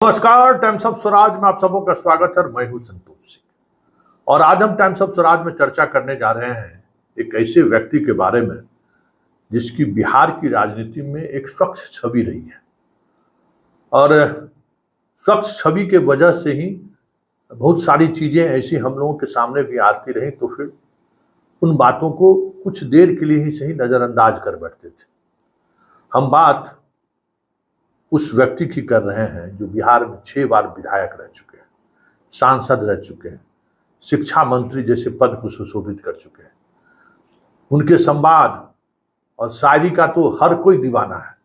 नमस्कार, times of Swaraj में आप सबों का स्वागत है। मैं हूं संतोष सिंह और आज हम टाइम्स ऑफ स्वराज में चर्चा करने जा रहे हैं एक ऐसे व्यक्ति के बारे में जिसकी बिहार की राजनीति में एक स्वच्छ छवि रही है और स्वच्छ छवि के वजह से ही बहुत सारी चीजें ऐसी हम लोगों के सामने भी आती रही, तो फिर उन बातों को कुछ देर के लिए ही सही नजरअंदाज कर बैठते थे। हम बात उस व्यक्ति की कर रहे हैं जो बिहार में 6 बार विधायक रह चुके हैं, सांसद रह चुके हैं, शिक्षा मंत्री जैसे पद को सुशोभित कर चुके हैं। उनके संवाद और शायरी का तो हर कोई दीवाना है।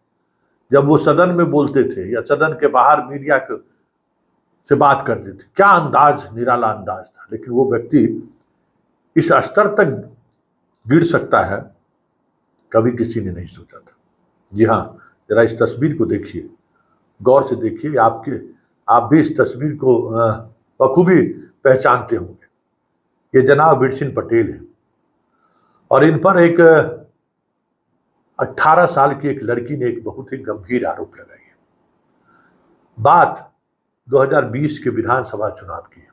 जब वो सदन में बोलते थे या सदन के बाहर मीडिया से बात करते थे, क्या अंदाज, निराला अंदाज था। लेकिन वो व्यक्ति इस स्तर तक गिर सकता है, कभी किसी ने नहीं सोचा था। जी हाँ, जरा इस तस्वीर को देखिए, गौर से देखिए। आप भी इस तस्वीर को बखूबी पहचानते होंगे। ये जनाब बिरसिन पटेल है और इन पर एक 18 साल की एक लड़की ने एक बहुत ही गंभीर आरोप लगाई है। बात 2020 के विधानसभा चुनाव की है।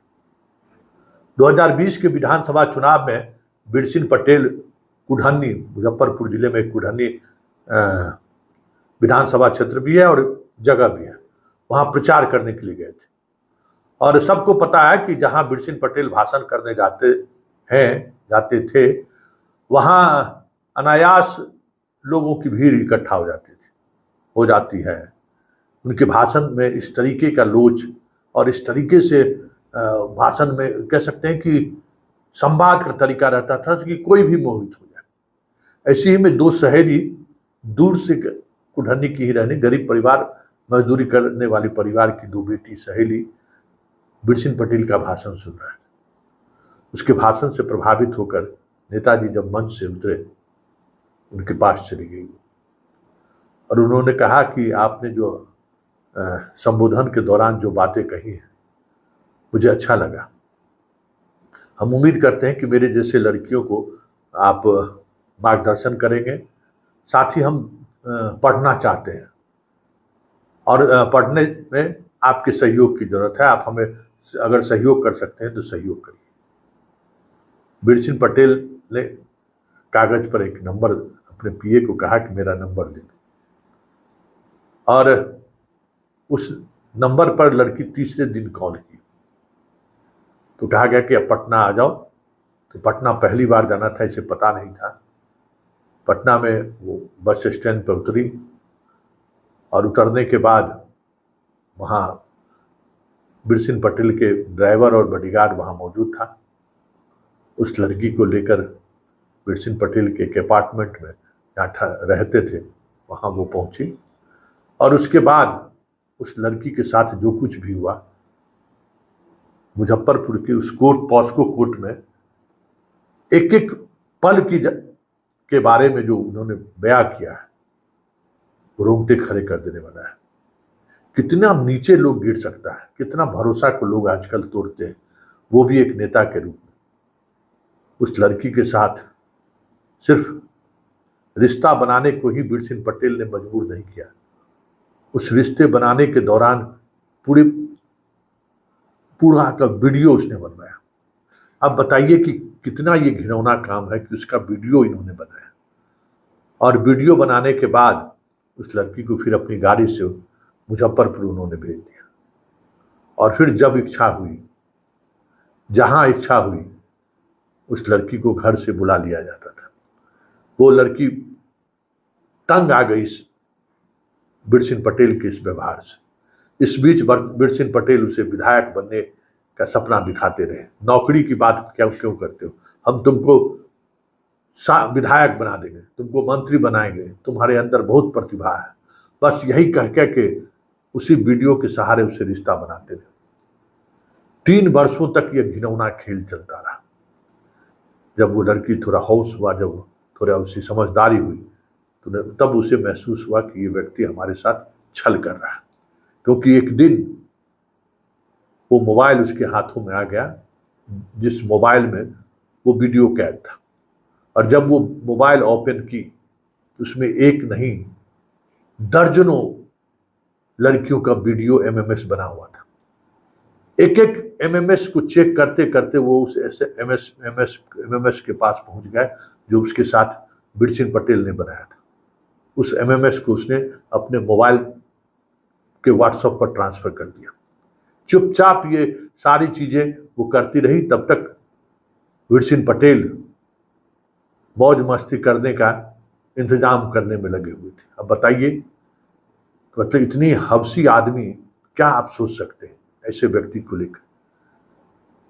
2020 के विधानसभा चुनाव में बिरसिन पटेल कुढ़नी, मुजफ्फरपुर जिले में कुढ़नी विधानसभा क्षेत्र भी है और जगह भी है, वहां प्रचार करने के लिए गए थे। और सबको पता है कि जहां बिरसिन पटेल भाषण करने जाते थे, वहां अनायास लोगों की भीड़ इकट्ठा हो जाती है। उनके भाषण में इस तरीके का लोच और इस तरीके से भाषण में कह सकते हैं कि संवाद का तरीका रहता था कि कोई भी मोहित हो जाए। ऐसे ही में 2 सहेली दूर से कुढ़नी की ही रहने, गरीब परिवार, मजदूरी करने वाले परिवार की 2 बेटी सहेली बिरसिन पटेल का भाषण सुन रहे थे। उसके भाषण से प्रभावित होकर नेताजी जब मंच से उतरे, उनके पास चली गई और उन्होंने कहा कि आपने जो संबोधन के दौरान जो बातें कही हैं, मुझे अच्छा लगा। हम उम्मीद करते हैं कि मेरे जैसे लड़कियों को आप मार्गदर्शन करेंगे। साथ ही हम पढ़ना चाहते हैं और पढ़ने में आपके सहयोग की जरूरत है। आप हमें अगर सहयोग कर सकते हैं तो सहयोग करिए। बिरसिन पटेल ने कागज पर एक नंबर अपने पीए को कहा कि मेरा नंबर दे दो, और उस नंबर पर लड़की तीसरे दिन कॉल की तो कहा गया कि अब पटना आ जाओ। तो पटना पहली बार जाना था, इसे पता नहीं था। पटना में वो बस स्टैंड पर उतरी और उतरने के बाद वहाँ बिरसिन पटेल के ड्राइवर और बॉडीगार्ड वहाँ मौजूद था। उस लड़की को लेकर बिरसिन पटेल के एक अपार्टमेंट में जहाँ रहते थे वहाँ वो पहुँची और उसके बाद उस लड़की के साथ जो कुछ भी हुआ, मुजफ्फरपुर के उस पॉस्को कोर्ट में एक एक पल के बारे में जो उन्होंने बयां किया है, वो रोंगटे खड़े कर देने वाला है। कितना नीचे लोग गिर सकता है, कितना भरोसा को लोग आजकल तोड़ते हैं, वो भी एक नेता के रूप में। उस लड़की के साथ सिर्फ रिश्ता बनाने को ही बिरसिन पटेल ने मजबूर नहीं किया, उस रिश्ते बनाने के दौरान पूरा का वीडियो उसने बनवाया। अब बताइए कि कितना ये घिनौना काम है कि उसका वीडियो इन्होंने बनाया और वीडियो बनाने के बाद उस लड़की को फिर अपनी गाड़ी से मुजफ्फरपुर उन्होंने भेज दिया। और फिर जब इच्छा हुई, जहां इच्छा हुई, उस लड़की को घर से बुला लिया जाता था। वो लड़की तंग आ गई इस बिरसिन पटेल के इस व्यवहार से। इस बीच बिरसिन पटेल उसे विधायक बनने का सपना दिखाते रहे। नौकरी की बात क्यों करते हो, हम तुमको विधायक बना देंगे, तुमको मंत्री बनाएंगे, तुम्हारे अंदर बहुत प्रतिभा है। बस यही कह के उसी वीडियो के सहारे उसे रिश्ता बनाते रहे। 3 वर्षों तक यह घिनौना खेल चलता रहा। जब वो लड़की थोड़ा होश हुआ, जब थोड़ा उसकी समझदारी हुई, तो तब उसे महसूस हुआ कि ये व्यक्ति हमारे साथ छल कर रहा है। क्योंकि एक दिन वो मोबाइल उसके हाथों में आ गया, जिस मोबाइल में वो वीडियो कैद था। और जब वो मोबाइल ओपन की तो उसमें एक नहीं, दर्जनों लड़कियों का वीडियो एमएमएस बना हुआ था। एक एक एमएमएस को चेक करते करते वो उस एमएमएस के पास पहुंच गए जो उसके साथ बिरसिन पटेल ने बनाया था। उस एमएमएस को उसने अपने मोबाइल के व्हाट्सएप पर ट्रांसफर कर दिया। चुपचाप ये सारी चीजें वो करती रही, तब तक बिरसिन पटेल मौज मस्ती करने का इंतजाम करने में लगे हुए थे। अब बताइए, मतलब इतनी हवसी आदमी, क्या आप सोच सकते हैं ऐसे व्यक्ति को लेकर।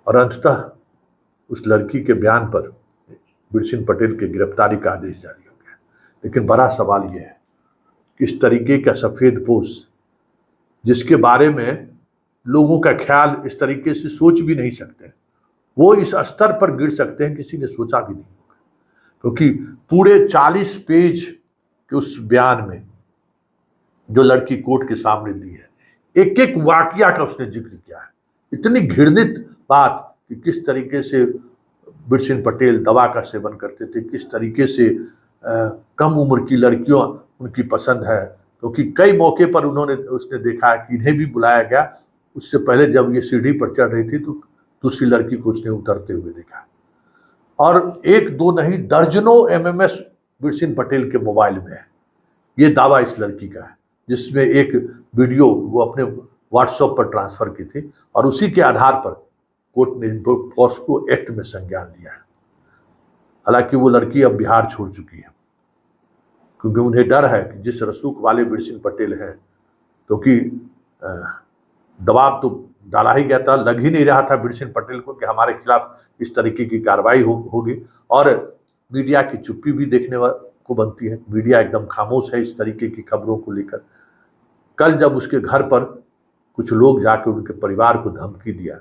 और अंततः उस लड़की के बयान पर बिरसिन पटेल की गिरफ्तारी का आदेश जारी हो गया। लेकिन बड़ा सवाल यह है कि इस तरीके का सफेदपोश, जिसके बारे में लोगों का ख्याल इस तरीके से सोच भी नहीं सकते, वो इस स्तर पर गिर सकते हैं, किसी ने सोचा भी नहीं होगा। क्योंकि पूरे 40 पेज के उस बयान में जो लड़की कोर्ट के सामने दी है, एक एक वाकया का उसने जिक्र किया है। इतनी घृणित बात कि किस तरीके से बिरसिन पटेल दवा का सेवन करते थे, किस तरीके से कम उम्र की लड़कियों उनकी पसंद है। क्योंकि कई मौके पर उसने देखा है कि इन्हें भी बुलाया गया। उससे पहले जब ये सीढ़ी पर चढ़ रही थी तो दूसरी लड़की को उसने उतरते हुए देखा। और एक दो नहीं, दर्जनों एमएमएस बिरसिन पटेल के मोबाइल में है। ये दावा इस लड़की का है, जिसमें एक वीडियो वो अपने व्हाट्सएप पर ट्रांसफर की थी और उसी के आधार पर कोर्ट ने फोर्स को एक्ट में संज्ञान लिया है। हालांकि वो लड़की अब बिहार छोड़ चुकी है, क्योंकि उन्हें डर है कि जिस रसूख वाले बिरसिन पटेल हैं, क्योंकि दबाव तो डाला ही गया था, लग ही नहीं रहा था बिरसिन पटेल को कि हमारे खिलाफ इस तरीके की कार्रवाई होगी। और मीडिया की चुप्पी भी देखने को बनती है। मीडिया एकदम खामोश है इस तरीके की खबरों को लेकर। कल जब उसके घर पर कुछ लोग जाकर उनके परिवार को धमकी दिया,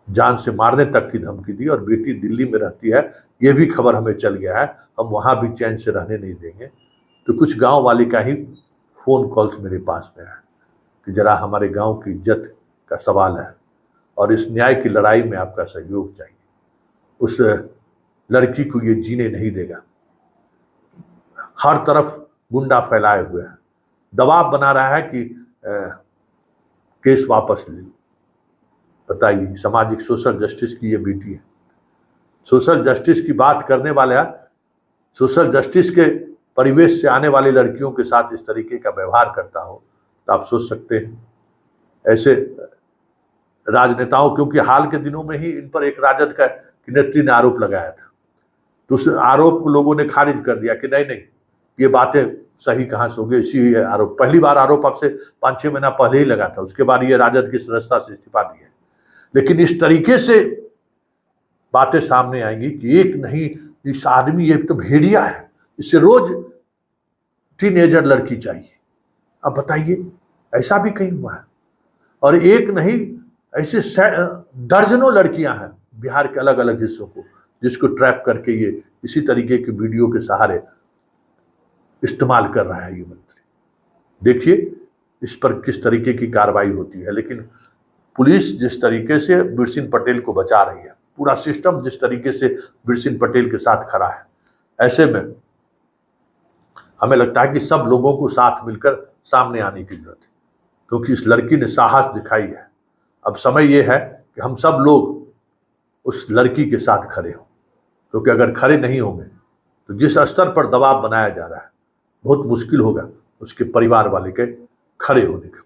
जान से मारने तक की धमकी दी, और बेटी दिल्ली में रहती है, ये भी खबर हमें चल गया है, हम वहाँ भी चैन से रहने नहीं देंगे, तो कुछ गांव वाले का ही फ़ोन कॉल्स मेरे पास में है कि ज़रा हमारे गांव की इज्जत का सवाल है और इस न्याय की लड़ाई में आपका सहयोग चाहिए। उस लड़की को ये जीने नहीं देगा। हर तरफ गुंडा फैलाए हुए हैं, दबाव बना रहा है कि केस वापस ले लो। बताइए, सामाजिक सोशल जस्टिस की ये बेटी है। सोशल जस्टिस की बात करने वाला, सोशल जस्टिस के परिवेश से आने वाली लड़कियों के साथ इस तरीके का व्यवहार करता हो, तो आप सोच सकते हैं ऐसे राजनेताओं, क्योंकि हाल के दिनों में ही इन पर एक राजद का नेत्री ने आरोप लगाया था, तो उस आरोप को लोगों ने खारिज कर दिया कि नहीं नहीं, ये बातें सही कहाँ से होगी। इसी आरोप, पहली बार आरोप आपसे 5-6 महीना पहले ही लगा था, उसके बाद ये राजद की सदस्यता से इस्तीफा दिया। लेकिन इस तरीके से बातें सामने आएंगी कि एक नहीं, इस आदमी ये तो भेड़िया है, इसे रोज टीनेजर लड़की चाहिए। अब बताइए, ऐसा भी कहीं हुआ है? और एक नहीं, ऐसे दर्जनों लड़कियां हैं बिहार के अलग अलग हिस्सों को, जिसको ट्रैप करके ये इसी तरीके के वीडियो के सहारे इस्तेमाल कर रहा है ये मंत्री। देखिए इस पर किस तरीके की कार्रवाई होती है। लेकिन पुलिस जिस तरीके से बिरसिन पटेल को बचा रही है, पूरा सिस्टम जिस तरीके से बिरसिन पटेल के साथ खड़ा है, ऐसे में हमें लगता है कि सब लोगों को साथ मिलकर सामने आने की जरूरत है, क्योंकि इस लड़की ने साहस दिखाई है। अब समय यह है कि हम सब लोग उस लड़की के साथ खड़े हों, क्योंकि अगर खड़े नहीं होंगे तो जिस स्तर पर दबाव बनाया जा रहा है, बहुत मुश्किल होगा उसके परिवार वाले के खड़े होने का।